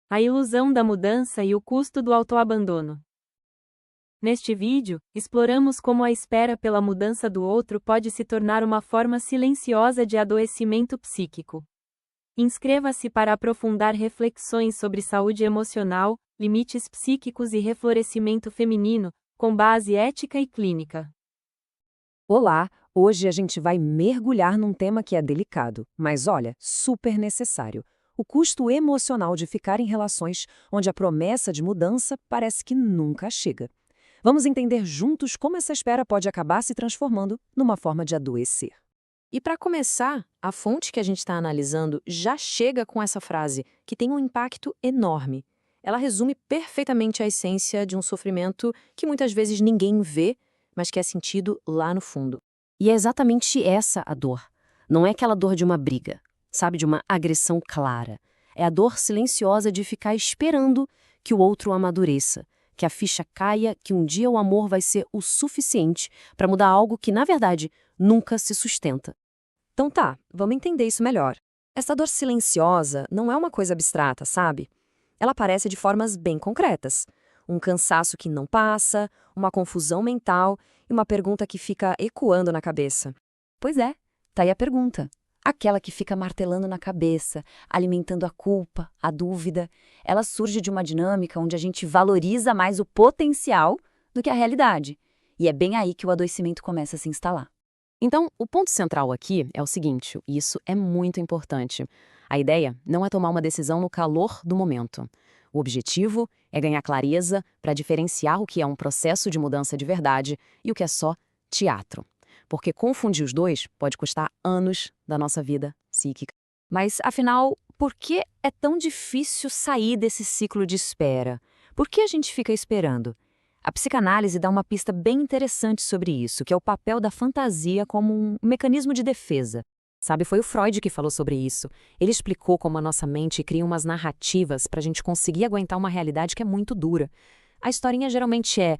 A ilusão da mudança e o custo do autoabandono. Neste vídeo, exploramos como a espera pela mudança do outro pode se tornar uma forma silenciosa de adoecimento psíquico. Inscreva-se para aprofundar reflexões sobre saúde emocional, limites psíquicos e reflorescimento feminino, com base ética e clínica. Olá, hoje a gente vai mergulhar num tema que é delicado, mas olha, super necessário. O custo emocional de ficar em relações onde a promessa de mudança parece que nunca chega. Vamos entender juntos como essa espera pode acabar se transformando numa forma de adoecer. E para começar, a fonte que a gente está analisando já chega com essa frase, que tem um impacto enorme. Ela resume perfeitamente a essência de um sofrimento que muitas vezes ninguém vê, mas que é sentido lá no fundo. E é exatamente essa a dor. Não é aquela dor de uma briga, sabe, de uma agressão clara. É a dor silenciosa de ficar esperando que o outro amadureça, que a ficha caia, que um dia o amor vai ser o suficiente para mudar algo que, na verdade, nunca se sustenta. Então tá, vamos entender isso melhor. Essa dor silenciosa não é uma coisa abstrata, sabe? Ela aparece de formas bem concretas. Um cansaço que não passa, uma confusão mental e uma pergunta que fica ecoando na cabeça. Pois é, tá aí a pergunta. Aquela que fica martelando na cabeça, alimentando a culpa, a dúvida. Ela surge de uma dinâmica onde a gente valoriza mais o potencial do que a realidade. E é bem aí que o adoecimento começa a se instalar. Então, o ponto central aqui é o seguinte, e isso é muito importante. A ideia não é tomar uma decisão no calor do momento. O objetivo é ganhar clareza para diferenciar o que é um processo de mudança de verdade e o que é só teatro. Porque confundir os dois pode custar anos da nossa vida psíquica. Mas, afinal, por que é tão difícil sair desse ciclo de espera? Por que a gente fica esperando? A psicanálise dá uma pista bem interessante sobre isso, que é o papel da fantasia como um mecanismo de defesa. Sabe, foi o Freud que falou sobre isso. Ele explicou como a nossa mente cria umas narrativas para a gente conseguir aguentar uma realidade que é muito dura. A historinha geralmente é,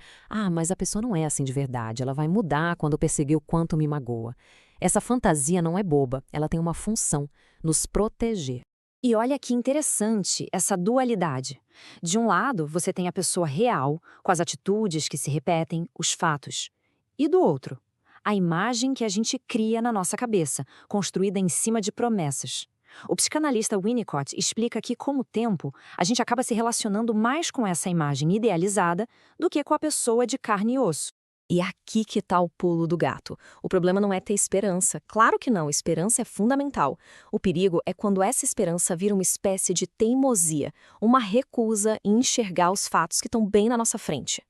mas a pessoa não é assim de verdade, ela vai mudar quando perceber o quanto me magoa. Essa fantasia não é boba, ela tem uma função, nos proteger. E olha que interessante essa dualidade. De um lado, você tem a pessoa real, com as atitudes que se repetem, os fatos. E do outro, a imagem que a gente cria na nossa cabeça, construída em cima de promessas. O psicanalista Winnicott explica que, com o tempo, a gente acaba se relacionando mais com essa imagem idealizada do que com a pessoa de carne e osso. E aqui que está o pulo do gato. O problema não é ter esperança. Claro que não, esperança é fundamental. O perigo é quando essa esperança vira uma espécie de teimosia, uma recusa em enxergar os fatos que estão bem na nossa frente.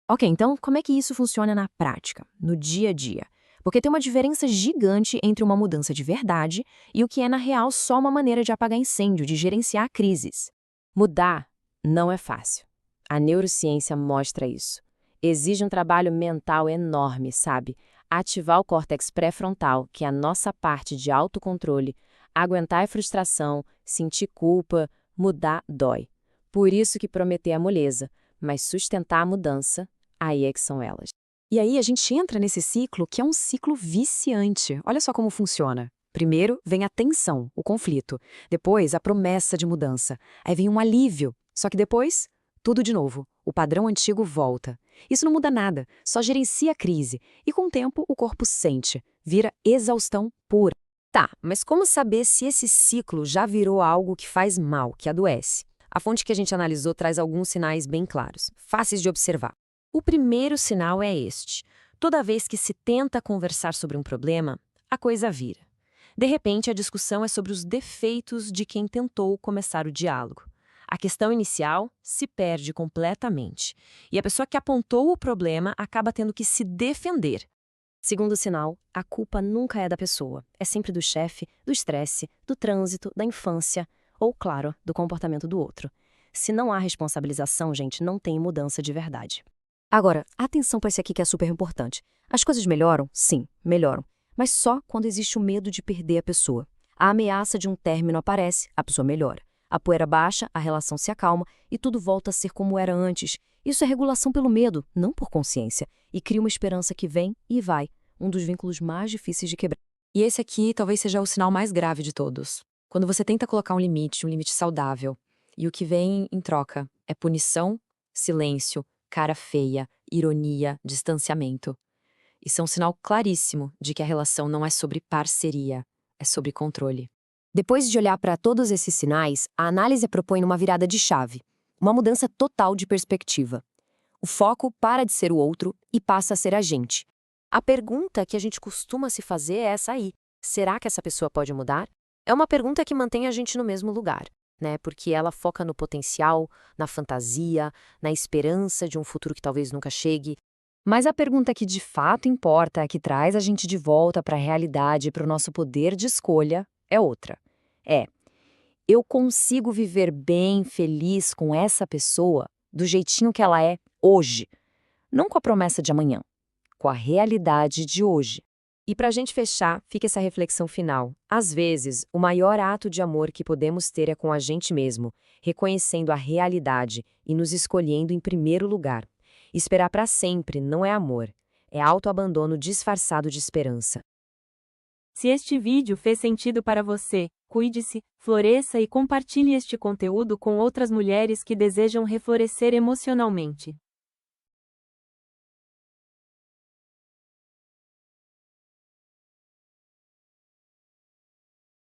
Ok, então como é que isso funciona na prática, no dia a dia? Porque tem uma diferença gigante entre uma mudança de verdade e o que é, na real, só uma maneira de apagar incêndio, de gerenciar crises. Mudar não é fácil. A neurociência mostra isso. Exige um trabalho mental enorme, sabe? Ativar o córtex pré-frontal, que é a nossa parte de autocontrole, aguentar a frustração, sentir culpa, mudar dói. Por isso que prometer é moleza, mas sustentar a mudança, aí é que são elas. E aí a gente entra nesse ciclo que é um ciclo viciante. Olha só como funciona. Primeiro vem a tensão, o conflito. Depois a promessa de mudança. Aí vem um alívio. Só que depois, tudo de novo. O padrão antigo volta. Isso não muda nada, só gerencia a crise. E com o tempo o corpo sente. Vira exaustão pura. Tá, mas como saber se esse ciclo já virou algo que faz mal, que adoece? A fonte que a gente analisou traz alguns sinais bem claros, fáceis de observar. O primeiro sinal é este. Toda vez que se tenta conversar sobre um problema, a coisa vira. De repente, a discussão é sobre os defeitos de quem tentou começar o diálogo. A questão inicial se perde completamente. E a pessoa que apontou o problema acaba tendo que se defender. Segundo sinal, a culpa nunca é da pessoa. É sempre do chefe, do estresse, do trânsito, da infância ou, claro, do comportamento do outro. Se não há responsabilização, gente, não tem mudança de verdade. Agora, atenção para esse aqui que é super importante. As coisas melhoram? Sim, melhoram. Mas só quando existe o medo de perder a pessoa. A ameaça de um término aparece, a pessoa melhora. A poeira baixa, a relação se acalma e tudo volta a ser como era antes. Isso é regulação pelo medo, não por consciência. E cria uma esperança que vem e vai, um dos vínculos mais difíceis de quebrar. E esse aqui talvez seja o sinal mais grave de todos. Quando você tenta colocar um limite saudável, E o que vem em troca é punição, silêncio, cara feia, ironia, distanciamento. Isso é um sinal claríssimo de que a relação não é sobre parceria, é sobre controle. Depois de olhar para todos esses sinais, a análise propõe uma virada de chave, uma mudança total de perspectiva. O foco para de ser o outro e passa a ser a gente. A pergunta que a gente costuma se fazer é essa aí: será que essa pessoa pode mudar? É uma pergunta que mantém a gente no mesmo lugar, né? Porque ela foca no potencial, na fantasia, na esperança de um futuro que talvez nunca chegue. Mas a pergunta que de fato importa, que traz a gente de volta para a realidade, para o nosso poder de escolha, é outra. Eu consigo viver bem, feliz com essa pessoa do jeitinho que ela é hoje, não com a promessa de amanhã, com a realidade de hoje. E para a gente fechar, fica essa reflexão final. Às vezes, o maior ato de amor que podemos ter é com a gente mesmo, reconhecendo a realidade e nos escolhendo em primeiro lugar. Esperar para sempre não é amor, é autoabandono disfarçado de esperança. Se este vídeo fez sentido para você, cuide-se, floresça e compartilhe este conteúdo com outras mulheres que desejam reflorescer emocionalmente.